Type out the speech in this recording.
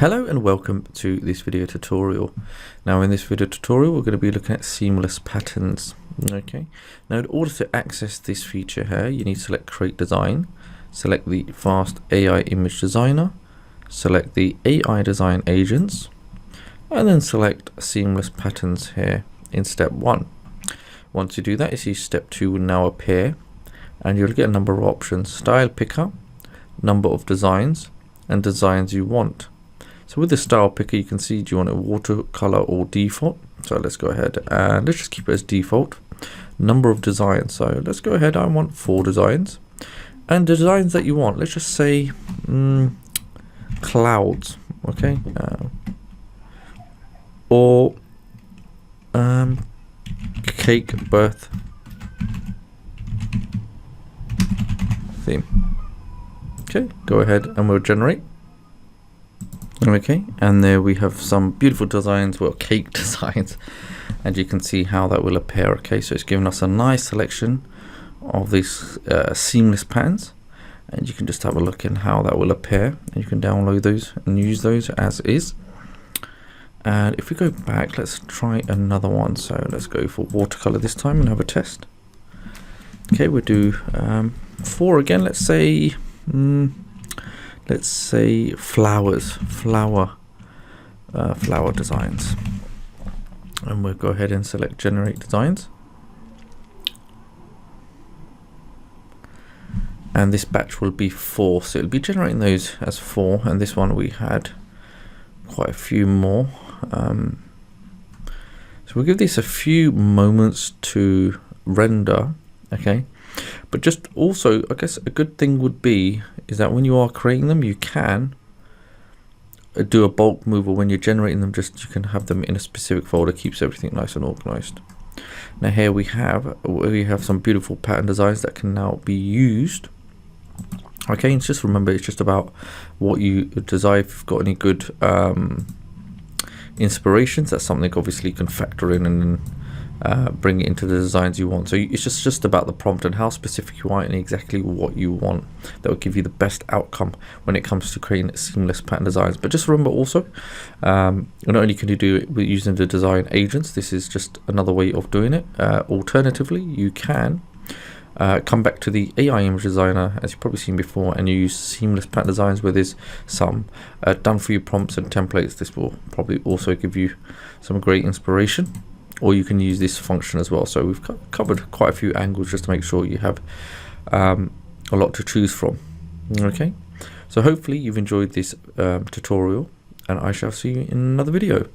Hello and welcome to this video tutorial. Now in this video tutorial we're going to be looking at seamless patterns. Okay, now in order to access this feature here you need to select create design, select the fast AI image designer, select the AI design agents, and then select seamless patterns here in step 1. Once you do that, you see step 2 will now appear and you'll get a number of options: style picker, number of designs, and designs you want. So with the style picker, you can see, do you want a watercolor or default? So let's go ahead and let's just keep it as default. Number of designs, so let's go ahead, I want 4 designs. And the designs that you want, let's just say clouds, okay? Or cake birth theme. Okay, go ahead and we'll generate. Okay, and there we have some beautiful designs, well, cake designs, and you can see how that will appear. Okay, so it's given us a nice selection of these seamless patterns, and you can just have a look in how that will appear, and you can download those and use those as is. And if we go back, let's try another one. So let's go for watercolor this time and have a test. Okay, we'll do 4 again. Let's say flowers, flower designs, and we'll go ahead and select generate designs, and this batch will be 4, so it'll be generating those as 4, and this one we had quite a few more. So we'll give this a few moments to render. Okay, but just also, I guess a good thing would be is that when you are creating them, you can do a bulk move, or when you're generating them, just you can have them in a specific folder, keeps everything nice and organized. Now here we have some beautiful pattern designs that can now be used. Okay, and just remember, it's just about what you desire. If you've got any good inspirations, that's something obviously you can factor in and then bring it into the designs you want. So it's just about the prompt and how specific you are and exactly what you want that will give you the best outcome when it comes to creating seamless pattern designs. But just remember also, not only can you do it with using the design agents, this is just another way of doing it. Alternatively, you can come back to the AI image designer, as you've probably seen before, and you use seamless pattern designs where there's some done for you prompts and templates. This will probably also give you some great inspiration. Or you can use this function as well. So we've covered quite a few angles just to make sure you have a lot to choose from. Okay, so hopefully you've enjoyed this tutorial, and I shall see you in another video.